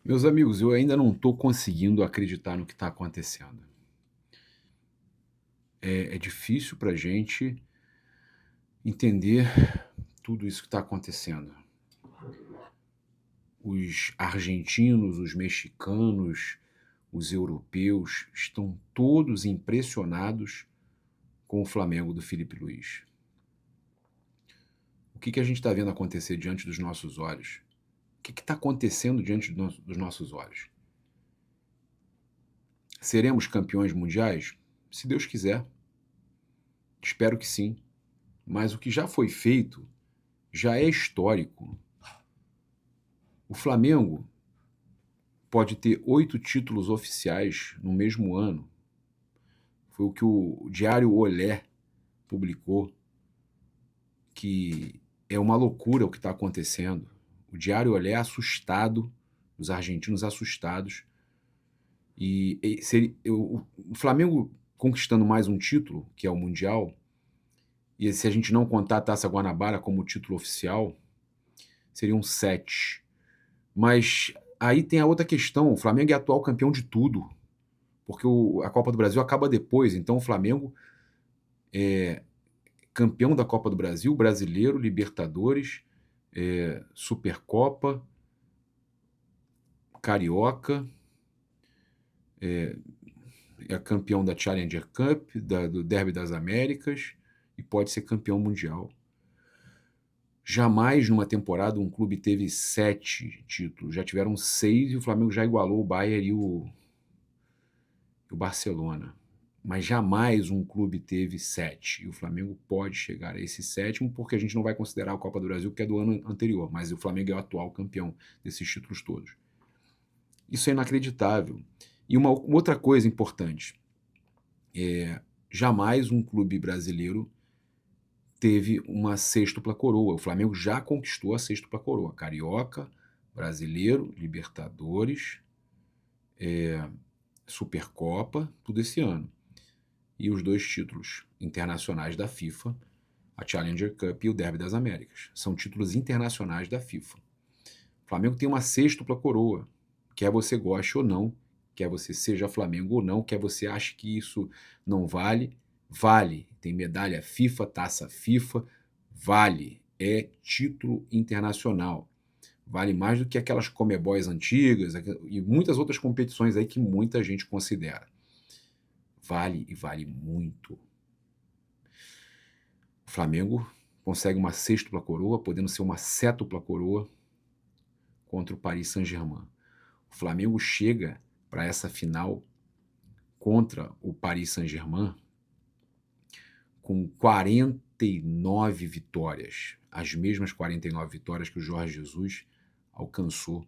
Meus amigos, eu ainda não estou conseguindo acreditar no que está acontecendo. É difícil para a gente entender tudo isso que está acontecendo. Os argentinos, os mexicanos, os europeus estão todos impressionados com o Flamengo do Filipe Luís. O que a gente está vendo acontecer diante dos nossos olhos? O que está acontecendo diante dos nossos olhos? Seremos campeões mundiais? Se Deus quiser. Espero que sim. Mas o que já foi feito já é histórico. O Flamengo pode ter 8 títulos oficiais no mesmo ano. Foi o que o Diário Olé publicou, que é uma loucura o que está acontecendo. O Diário Olé é assustado, os argentinos assustados. O Flamengo conquistando mais um título, que é o Mundial, e se a gente não contar a Taça Guanabara como título oficial, seriam 7. Mas aí tem a outra questão, o Flamengo é atual campeão de tudo, porque a Copa do Brasil acaba depois, então o Flamengo é campeão da Copa do Brasil, Brasileiro, Libertadores, Supercopa, Carioca, é campeão da Challenger Cup, do Derby das Américas e pode ser campeão mundial. Jamais numa temporada um clube teve 7 títulos, já tiveram 6 e o Flamengo já igualou o Bayern e o Barcelona. Mas jamais um clube teve 7. E o Flamengo pode chegar a esse 7º, porque a gente não vai considerar a Copa do Brasil, que é do ano anterior, mas o Flamengo é o atual campeão desses títulos todos. Isso é inacreditável. E uma outra coisa importante, jamais um clube brasileiro teve uma sextupla coroa. O Flamengo já conquistou a sextupla coroa. Carioca, Brasileiro, Libertadores, Supercopa, tudo esse ano. E os 2 títulos internacionais da FIFA, a Challenger Cup e o Derby das Américas. São títulos internacionais da FIFA. O Flamengo tem uma sextupla coroa, quer você goste ou não, quer você seja Flamengo ou não, quer você ache que isso não vale, vale. Tem medalha FIFA, taça FIFA, vale. É título internacional. Vale mais do que aquelas Comebóis antigas e muitas outras competições aí que muita gente considera. Vale e vale muito. O Flamengo consegue uma sextupla coroa, podendo ser uma sétupla coroa contra o Paris Saint-Germain. O Flamengo chega para essa final contra o Paris Saint-Germain com 49 vitórias, as mesmas 49 vitórias que o Jorge Jesus alcançou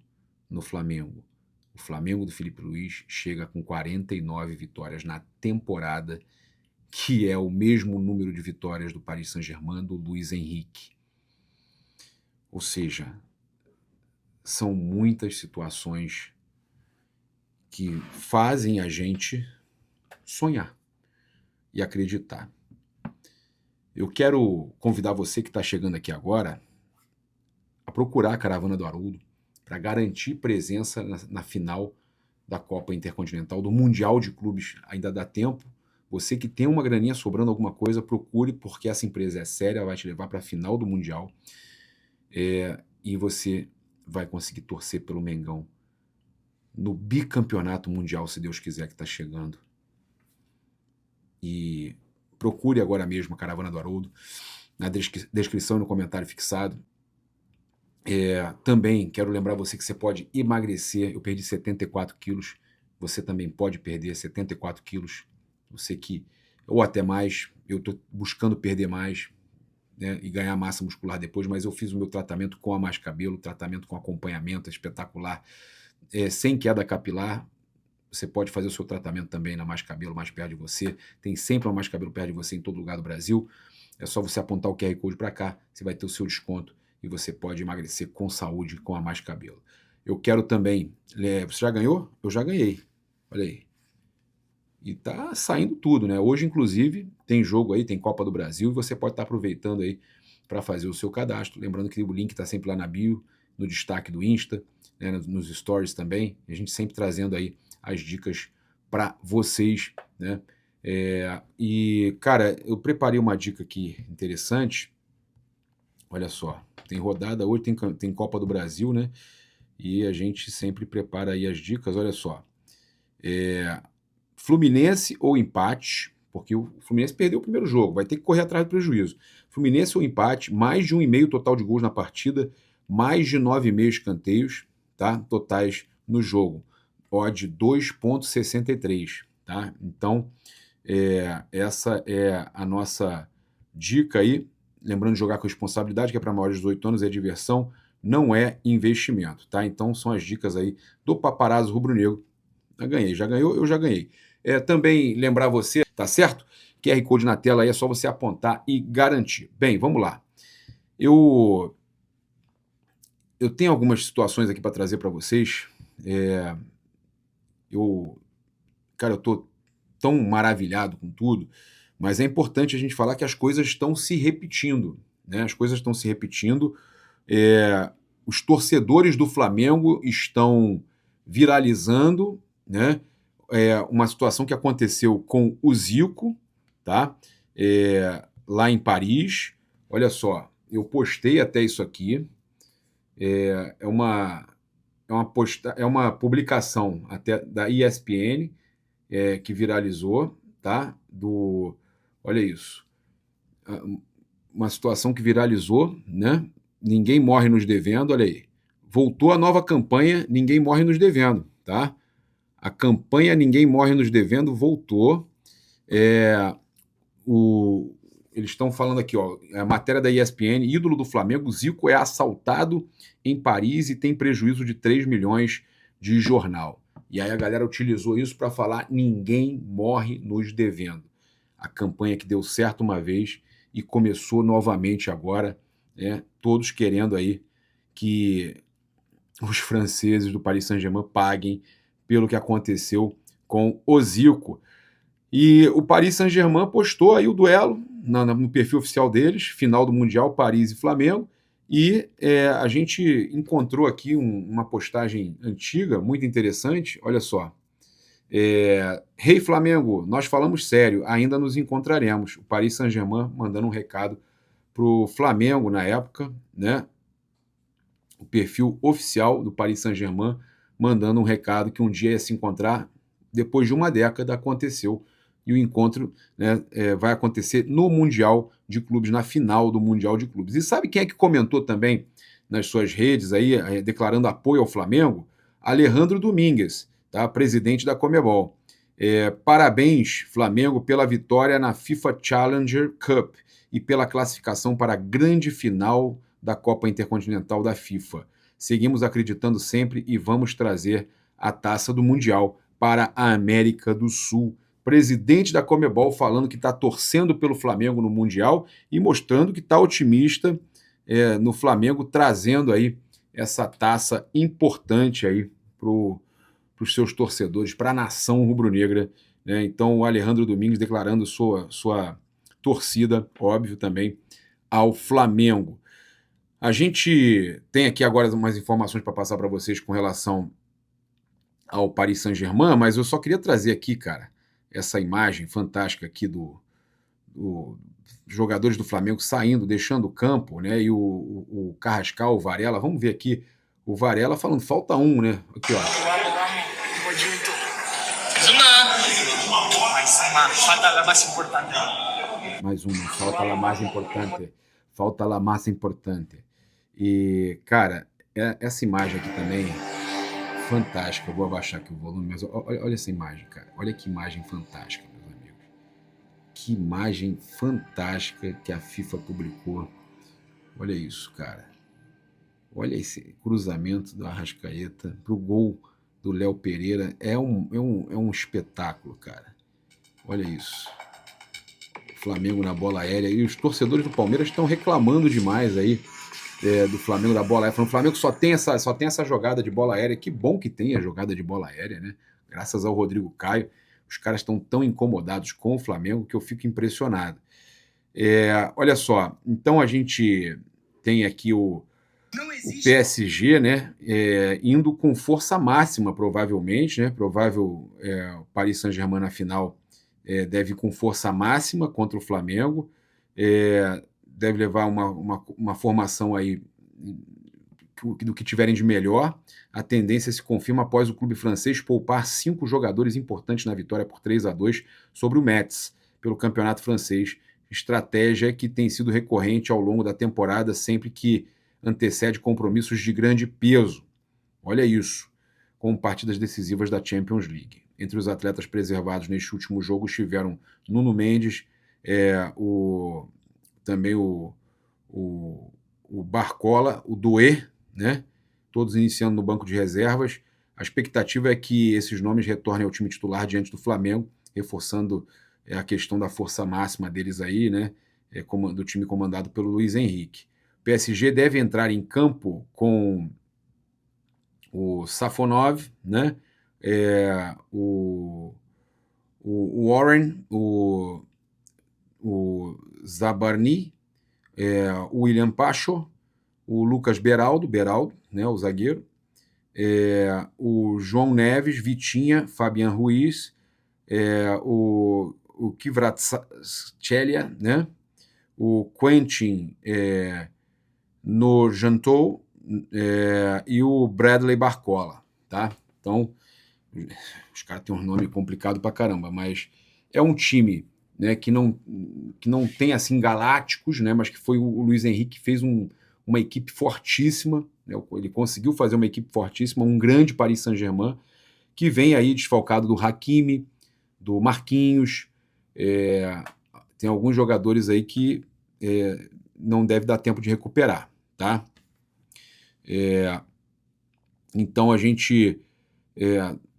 no Flamengo. O Flamengo do Filipe Luís chega com 49 vitórias na temporada, que é o mesmo número de vitórias do Paris Saint-Germain do Luiz Henrique. Ou seja, são muitas situações que fazem a gente sonhar e acreditar. Eu quero convidar você que está chegando aqui agora a procurar a Caravana do Haroldo para garantir presença na final da Copa Intercontinental, do Mundial de Clubes. Ainda dá tempo. Você que tem uma graninha sobrando alguma coisa, procure, porque essa empresa é séria, ela vai te levar para a final do Mundial. E você vai conseguir torcer pelo Mengão no bicampeonato mundial, se Deus quiser, que está chegando. E procure agora mesmo a Caravana do Haroldo, na descrição e no comentário fixado. Também quero lembrar você que você pode emagrecer. Eu perdi 74 quilos, você também pode perder 74 quilos. Você que, ou até mais, eu estou buscando perder mais, né, e ganhar massa muscular depois, mas eu fiz o meu tratamento com a Mais Cabelo, tratamento com acompanhamento espetacular, sem queda capilar. Você pode fazer o seu tratamento também na Mais Cabelo, mais perto de você. Tem sempre uma Mais Cabelo perto de você em todo lugar do Brasil. É só você apontar o QR Code para cá, você vai ter o seu desconto e você pode emagrecer com saúde com a Mais Cabelo. Eu quero também... Você já ganhou? Eu já ganhei. Olha aí. E tá saindo tudo, né? Hoje, inclusive, tem jogo aí, tem Copa do Brasil, e você pode estar aproveitando aí para fazer o seu cadastro. Lembrando que o link está sempre lá na bio, no destaque do Insta, né, nos stories também, a gente sempre trazendo aí as dicas para vocês, né? E, cara, eu preparei uma dica aqui interessante. Olha só, tem rodada hoje, tem Copa do Brasil, né? E a gente sempre prepara aí as dicas. Olha só, Fluminense ou empate, porque o Fluminense perdeu o primeiro jogo, vai ter que correr atrás do prejuízo. Fluminense ou empate, mais de 1,5 total de gols na partida, mais de 9,5 escanteios, tá? Totais no jogo. Odd 2,63, tá? Então, essa é a nossa dica aí. Lembrando de jogar com responsabilidade, que é para maiores de 18 anos, é diversão, não é investimento, tá? Então, são as dicas aí do Paparazzo Rubro-Negro. Já ganhou, eu já ganhei. Também lembrar você, tá certo? QR Code na tela aí, é só você apontar e garantir. Bem, vamos lá. Eu tenho algumas situações aqui para trazer para vocês. Cara, eu tô tão maravilhado com tudo, mas é importante a gente falar que as coisas estão se repetindo, né? As coisas estão se repetindo. Os torcedores do Flamengo estão viralizando, né? Uma situação que aconteceu com o Zico, tá? Lá em Paris. Olha só, eu postei até isso aqui. É uma publicação até da ESPN que viralizou, tá? Olha isso. Uma situação que viralizou, né? Ninguém morre nos devendo, olha aí. Voltou a nova campanha Ninguém Morre nos Devendo, tá? A campanha Ninguém Morre nos Devendo voltou. Eles estão falando aqui, ó, a matéria da ESPN, ídolo do Flamengo, Zico é assaltado em Paris e tem prejuízo de 3 milhões de jornal. E aí a galera utilizou isso para falar ninguém morre nos devendo. A campanha que deu certo uma vez e começou novamente agora, né? Todos querendo aí que os franceses do Paris Saint-Germain paguem pelo que aconteceu com o Zico. E o Paris Saint-Germain postou aí o duelo no perfil oficial deles, final do Mundial, Paris e Flamengo, e a gente encontrou aqui uma postagem antiga, muito interessante, olha só. Rei Flamengo, nós falamos sério, ainda nos encontraremos. O Paris Saint-Germain mandando um recado para o Flamengo na época, né? O perfil oficial do Paris Saint-Germain mandando um recado que um dia ia se encontrar, depois de uma década aconteceu, e o encontro, né, vai acontecer no Mundial de Clubes, na final do Mundial de Clubes. E sabe quem é que comentou também nas suas redes aí, declarando apoio ao Flamengo? Alejandro Domingues, tá? Presidente da Conmebol. Parabéns, Flamengo, pela vitória na FIFA Challenger Cup e pela classificação para a grande final da Copa Intercontinental da FIFA. Seguimos acreditando sempre e vamos trazer a taça do Mundial para a América do Sul. Presidente da Conmebol falando que está torcendo pelo Flamengo no Mundial e mostrando que está otimista no Flamengo, trazendo aí essa taça importante aí para os seus torcedores, para a nação rubro-negra, né? Então o Alejandro Domingues declarando sua torcida, óbvio, também ao Flamengo. A gente tem aqui agora umas informações para passar para vocês com relação ao Paris Saint-Germain, mas eu só queria trazer aqui, cara, essa imagem fantástica aqui dos jogadores do Flamengo saindo, deixando o campo, né? E o Carrascal, o Varela, vamos ver aqui o Varela falando, falta um, né? Aqui, ó. Mais uma, falta la mais importante. Falta la mais importante. E, cara, essa imagem aqui também fantástica. Eu vou abaixar aqui o volume, mas olha essa imagem, cara. Olha que imagem fantástica, meus amigos. Que imagem fantástica que a FIFA publicou. Olha isso, cara. Olha esse cruzamento do Arrascaeta pro gol do Léo Pereira. É um espetáculo, cara. Olha isso. Flamengo na bola aérea. E os torcedores do Palmeiras estão reclamando demais aí do Flamengo da bola aérea. O Flamengo só tem essa jogada de bola aérea. Que bom que tem a jogada de bola aérea, né? Graças ao Rodrigo Caio. Os caras estão tão incomodados com o Flamengo que eu fico impressionado. Olha só, então a gente tem aqui o PSG, né, indo com força máxima, provavelmente, né, o Paris Saint-Germain na final deve ir com força máxima contra o Flamengo, deve levar uma formação aí do que tiverem de melhor. A tendência se confirma após o clube francês poupar 5 jogadores importantes na vitória por 3-2 sobre o Metz, pelo campeonato francês. Estratégia que tem sido recorrente ao longo da temporada, sempre que antecede compromissos de grande peso. Olha isso, com partidas decisivas da Champions League. Entre os atletas preservados neste último jogo estiveram Nuno Mendes, também o Barcola, o Doué, né? Todos iniciando no banco de reservas. A expectativa é que esses nomes retornem ao time titular diante do Flamengo, reforçando a questão da força máxima deles aí, né? Do time comandado pelo Luiz Henrique. O PSG deve entrar em campo com o Safonov, né? O Warren, o Zabarni, o William Pacho, o Lucas Beraldo, né, o zagueiro, o João Neves, Vitinha, Fabian Ruiz, o Kvaratskhelia, né, o Quentin Nojantou e o Bradley Barcola, tá? Então, os caras têm um nome complicado pra caramba, mas é um time, né, que não tem assim galácticos, né, mas que foi o Luiz Henrique que fez uma equipe fortíssima, né, ele conseguiu fazer uma equipe fortíssima, um grande Paris Saint-Germain, que vem aí desfalcado do Hakimi, do Marquinhos, tem alguns jogadores aí que não deve dar tempo de recuperar, tá? Então a gente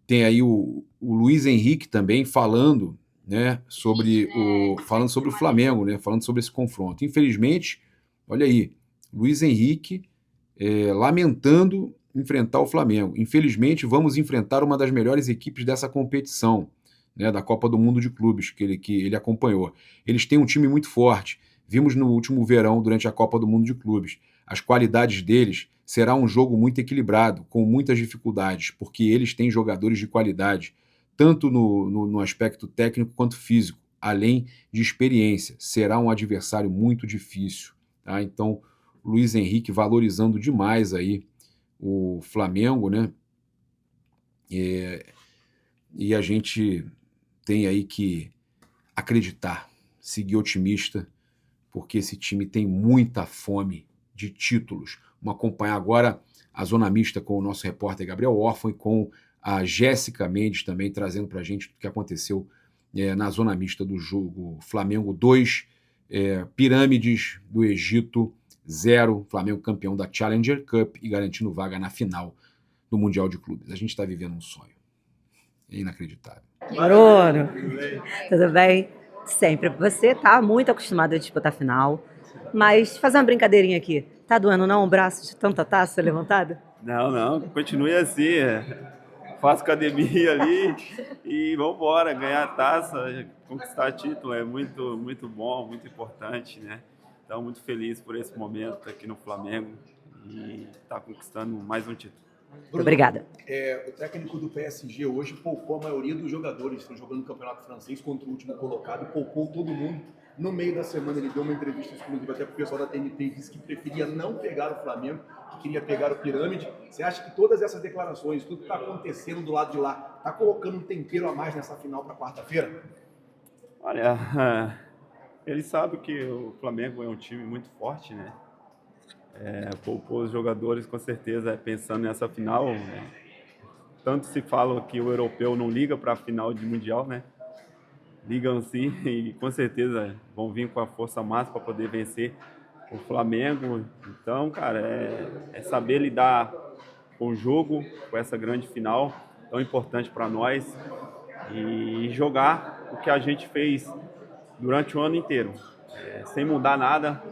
tem aí o Luiz Henrique também falando, né, sobre o Flamengo, né, falando sobre esse confronto. Infelizmente, olha aí, Luiz Henrique lamentando enfrentar o Flamengo. Infelizmente, vamos enfrentar uma das melhores equipes dessa competição, né, da Copa do Mundo de Clubes, que ele acompanhou. Eles têm um time muito forte. Vimos no último verão, durante a Copa do Mundo de Clubes. As qualidades deles será um jogo muito equilibrado, com muitas dificuldades, porque eles têm jogadores de qualidade, tanto no aspecto técnico quanto físico, além de experiência. Será um adversário muito difícil. Tá? Então, Luiz Henrique valorizando demais aí o Flamengo, né? E a gente tem aí que acreditar, seguir otimista, porque esse time tem muita fome de títulos. Vamos acompanhar agora a Zona Mista com o nosso repórter Gabriel Orfan e com a Jéssica Mendes também trazendo para a gente o que aconteceu na Zona Mista do jogo Flamengo 2, Pirâmides do Egito 0, Flamengo campeão da Challenger Cup e garantindo vaga na final do Mundial de Clubes. A gente está vivendo um sonho. É inacreditável. Bruno, tudo bem? Sempre. Você tá muito acostumado a disputar final, mas fazer uma brincadeirinha aqui. Tá doendo não o braço de tanta taça levantada? Não, continue assim. Faço academia ali e vamos embora, ganhar a taça, conquistar título é muito, muito bom, muito importante, né? Então, muito feliz por esse momento aqui no Flamengo e estar conquistando mais um título. Bruno, obrigada. O técnico do PSG hoje poupou a maioria dos jogadores que estão jogando no Campeonato Francês contra o último colocado e poupou todo mundo. No meio da semana ele deu uma entrevista exclusiva até para o pessoal da TNT e disse que preferia não pegar o Flamengo, que queria pegar o Pirâmide. Você acha que todas essas declarações, tudo que está acontecendo do lado de lá, está colocando um tempero a mais nessa final para quarta-feira? Olha, ele sabe que o Flamengo é um time muito forte, né? Poupou os jogadores com certeza pensando nessa final. Tanto se fala que o europeu não liga para a final de Mundial, né? Ligam sim e com certeza vão vir com a força máxima para poder vencer o Flamengo. Então, cara, é saber lidar com o jogo, com essa grande final tão importante para nós e jogar o que a gente fez durante o ano inteiro, sem mudar nada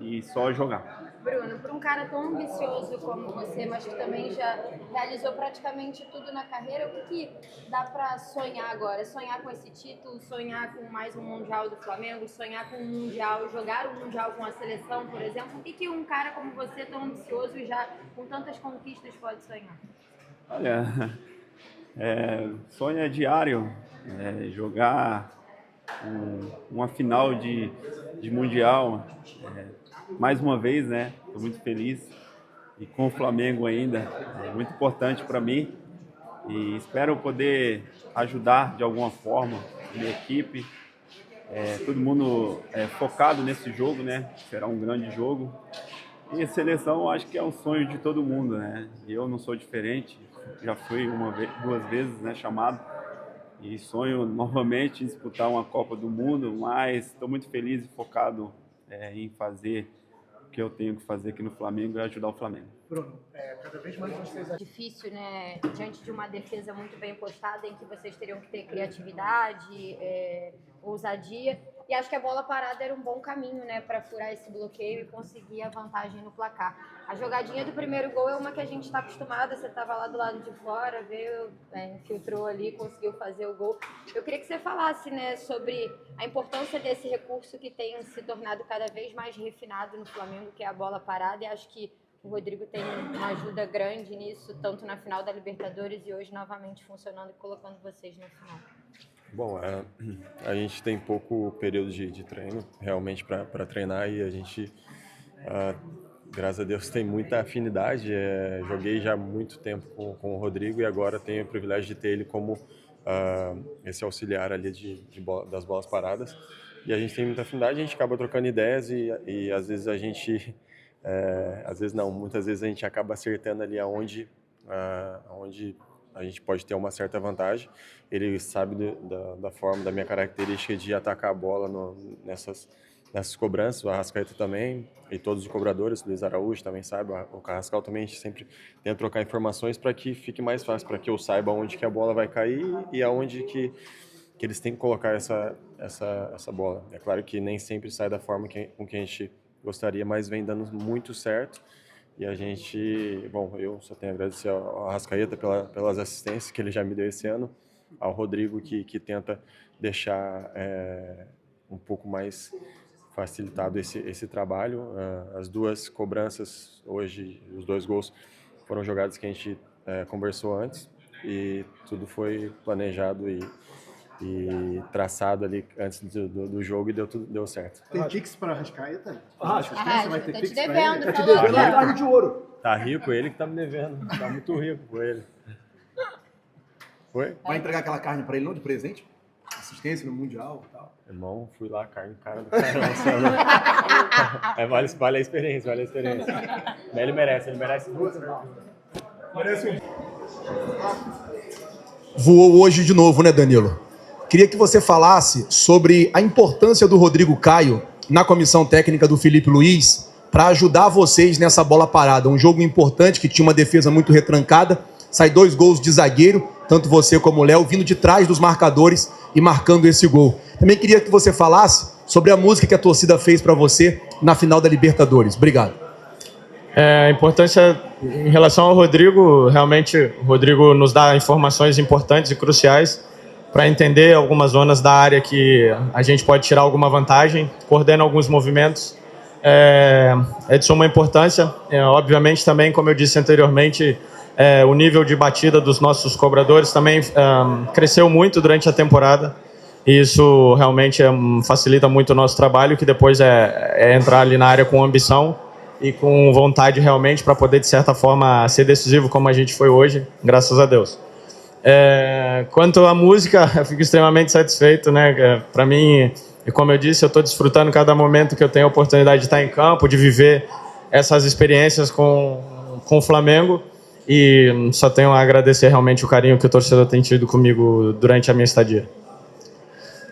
e só jogar. Bruno, para um cara tão ambicioso como você, mas que também já realizou praticamente tudo na carreira, o que dá para sonhar agora? Sonhar com esse título, sonhar com mais um Mundial do Flamengo, sonhar com um Mundial, jogar um Mundial com a seleção, por exemplo? O que um cara como você, tão ambicioso e já com tantas conquistas, pode sonhar? Olha, sonho é diário, jogar uma final de Mundial, mais uma vez, né? Estou muito feliz, e com o Flamengo ainda, é muito importante para mim, e espero poder ajudar de alguma forma a minha equipe, todo mundo focado nesse jogo, né? Será um grande jogo, e a seleção acho que é um sonho de todo mundo, né? Eu não sou diferente, já fui duas vezes, né, chamado, e sonho novamente em disputar uma Copa do Mundo, mas estou muito feliz e focado em fazer o que eu tenho que fazer aqui no Flamengo e ajudar o Flamengo. Bruno, cada vez mais vocês... Difícil, né? Diante de uma defesa muito bem postada, em que vocês teriam que ter criatividade, ousadia. E acho que a bola parada era um bom caminho, né, para furar esse bloqueio e conseguir a vantagem no placar. A jogadinha do primeiro gol é uma que a gente está acostumado, você estava lá do lado de fora, veio, infiltrou ali, conseguiu fazer o gol. Eu queria que você falasse, né, sobre a importância desse recurso que tem se tornado cada vez mais refinado no Flamengo, que é a bola parada, e acho que o Rodrigo tem uma ajuda grande nisso, tanto na final da Libertadores e hoje novamente funcionando e colocando vocês na final. Bom, a gente tem pouco período de treino, realmente, para treinar, e a gente, graças a Deus, tem muita afinidade. Joguei já há muito tempo com o Rodrigo e agora tenho o privilégio de ter ele como esse auxiliar ali das bolas paradas. E a gente tem muita afinidade, a gente acaba trocando ideias e às vezes a gente, às vezes não, muitas vezes a gente acaba acertando ali aonde a gente pode ter uma certa vantagem. Ele sabe da forma, da minha característica de atacar a bola nessas cobranças, o Arrascaeta também, e todos os cobradores, o Luiz Araújo também sabe, o Carrascal também, a gente sempre tenta trocar informações para que fique mais fácil, para que eu saiba onde que a bola vai cair e aonde que eles têm que colocar essa bola. É claro que nem sempre sai da forma com que a gente gostaria, mas vem dando muito certo. E a gente, bom, eu só tenho a agradecer ao Arrascaeta pelas assistências que ele já me deu esse ano, ao Rodrigo que tenta deixar um pouco mais facilitado esse trabalho. As duas cobranças hoje, os 2 gols, foram jogadas que a gente conversou antes e tudo foi planejado e traçado ali antes do jogo e deu certo. Tem Pix para Arrascaeta? Você vai ter tá Pix te pra devendo, ele? Tá te falou devendo aqui, a ó. carne de ouro. Tá rico ele que tá me devendo, tá muito rico com ele. Foi? Vai entregar aquela carne para ele não de presente? Assistência no Mundial e tal. Irmão, fui lá, carne cara do cara. Vale a experiência, Mas ele merece 2. Merece Voou hoje de novo, né, Danilo? Queria que você falasse sobre a importância do Rodrigo Caio na comissão técnica do Felipe Luiz para ajudar vocês nessa bola parada. Um jogo importante que tinha uma defesa muito retrancada, sai 2 gols de zagueiro, tanto você como o Léo, vindo de trás dos marcadores e marcando esse gol. Também queria que você falasse sobre a música que a torcida fez para você na final da Libertadores. Obrigado. A importância em relação ao Rodrigo, realmente o Rodrigo nos dá informações importantes e cruciais para entender algumas zonas da área que a gente pode tirar alguma vantagem, coordena alguns movimentos. É de suma importância. Obviamente também, como eu disse anteriormente, o nível de batida dos nossos cobradores também cresceu muito durante a temporada. E isso realmente facilita muito o nosso trabalho, que depois é entrar ali na área com ambição e com vontade realmente para poder, de certa forma, ser decisivo como a gente foi hoje, graças a Deus. Quanto à música, eu fico extremamente satisfeito, né? Para mim, e como eu disse, eu estou desfrutando cada momento que eu tenho a oportunidade de estar em campo, de viver essas experiências com o Flamengo, e só tenho a agradecer realmente o carinho que o torcedor tem tido comigo durante a minha estadia.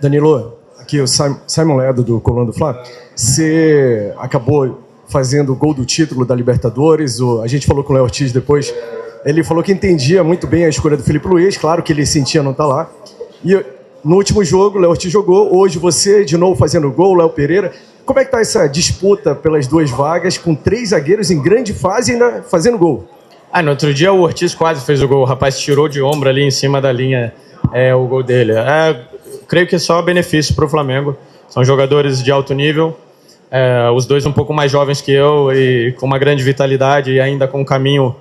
Danilo, aqui o Simon Ledo do Coluna do Fla. Você acabou fazendo o gol do título da Libertadores, a gente falou com o Léo Ortiz depois, ele falou que entendia muito bem a escolha do Felipe Luiz, claro que ele sentia não estar lá. E no último jogo, o Léo Ortiz jogou, hoje você de novo fazendo gol, Léo Pereira. Como é que está essa disputa pelas 2 vagas, com 3 zagueiros em grande fase e ainda fazendo gol? No outro dia o Ortiz quase fez o gol, o rapaz tirou de ombro ali em cima da linha o gol dele. Creio que é só benefício para o Flamengo, são jogadores de alto nível, os dois um pouco mais jovens que eu e com uma grande vitalidade e ainda com um caminho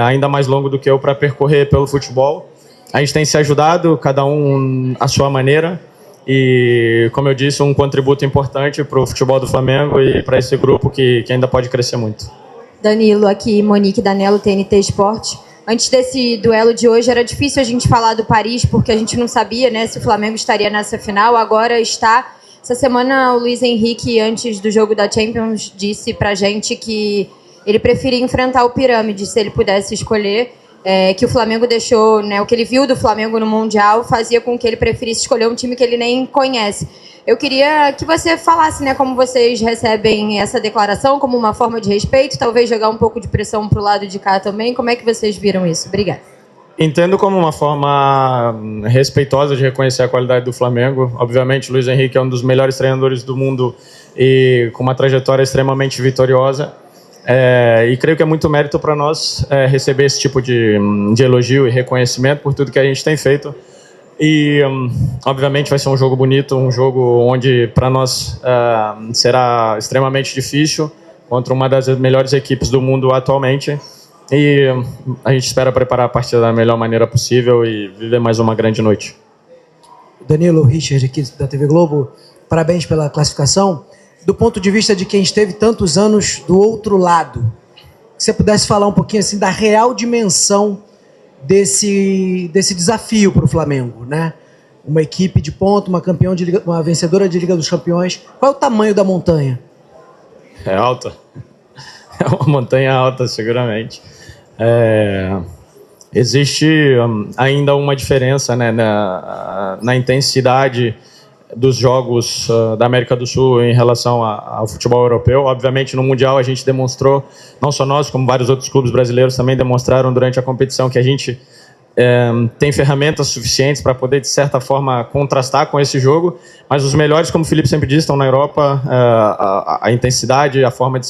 ainda mais longo do que eu para percorrer pelo futebol. A gente tem se ajudado, cada um à sua maneira, e, como eu disse, um contributo importante para o futebol do Flamengo e para esse grupo que ainda pode crescer muito. Danilo, aqui Monique Danello, TNT Esporte. Antes desse duelo de hoje, era difícil a gente falar do Paris, porque a gente não sabia, né, se o Flamengo estaria nessa final. Agora está. Essa semana o Luiz Henrique, antes do jogo da Champions, disse pra gente que ele preferia enfrentar o Pirâmide, se ele pudesse escolher. Que o Flamengo deixou, né, o que ele viu do Flamengo no Mundial fazia com que ele preferisse escolher um time que ele nem conhece. Eu queria que você falasse, né, como vocês recebem essa declaração, como uma forma de respeito, talvez jogar um pouco de pressão para o lado de cá também. Como é que vocês viram isso? Obrigada. Entendo como uma forma respeitosa de reconhecer a qualidade do Flamengo. Obviamente, o Luiz Henrique é um dos melhores treinadores do mundo e com uma trajetória extremamente vitoriosa. E creio que é muito mérito para nós receber esse tipo de elogio e reconhecimento por tudo que a gente tem feito. E, obviamente, vai ser um jogo bonito, um jogo onde, para nós, será extremamente difícil, contra uma das melhores equipes do mundo atualmente. E a gente espera preparar a partida da melhor maneira possível e viver mais uma grande noite. Danilo, Richard, aqui da TV Globo, parabéns pela classificação. Do ponto de vista de quem esteve tantos anos do outro lado, se você pudesse falar um pouquinho assim da real dimensão desse desafio para o Flamengo, né? Uma equipe de ponta, uma campeão de Liga, uma vencedora de Liga dos Campeões. Qual é o tamanho da montanha? É alta. É uma montanha alta, seguramente. Existe ainda uma diferença, né, na intensidade dos jogos da América do Sul em relação ao futebol europeu. Obviamente, no Mundial a gente demonstrou, não só nós, como vários outros clubes brasileiros também demonstraram durante a competição, que a gente tem ferramentas suficientes para poder, de certa forma, contrastar com esse jogo, mas os melhores, como o Felipe sempre diz, estão na Europa. A intensidade, a forma de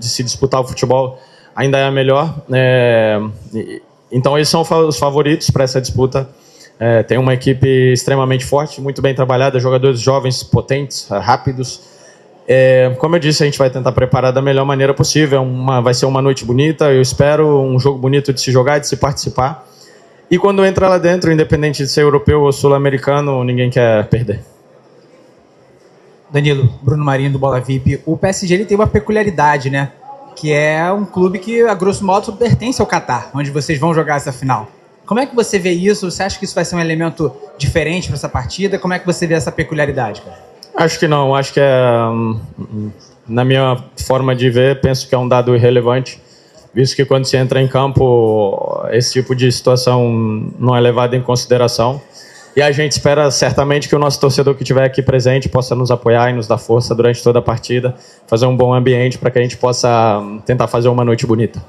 se disputar o futebol ainda é a melhor. Então, eles são os favoritos para essa disputa. Tem uma equipe extremamente forte, muito bem trabalhada, jogadores jovens, potentes, rápidos. Como eu disse, a gente vai tentar preparar da melhor maneira possível. Vai ser uma noite bonita, eu espero, um jogo bonito de se jogar, de se participar. E quando entra lá dentro, independente de ser europeu ou sul-americano, ninguém quer perder. Danilo, Bruno Marinho do Bola VIP. O PSG ele tem uma peculiaridade, né? Que é um clube que, a grosso modo, pertence ao Catar, onde vocês vão jogar essa final. Como é que você vê isso? Você acha que isso vai ser um elemento diferente para essa partida? Como é que você vê essa peculiaridade, cara? Acho que não. Acho que na minha forma de ver, penso que é um dado irrelevante, visto que quando se entra em campo, esse tipo de situação não é levado em consideração. E a gente espera certamente que o nosso torcedor que estiver aqui presente possa nos apoiar e nos dar força durante toda a partida, fazer um bom ambiente para que a gente possa tentar fazer uma noite bonita.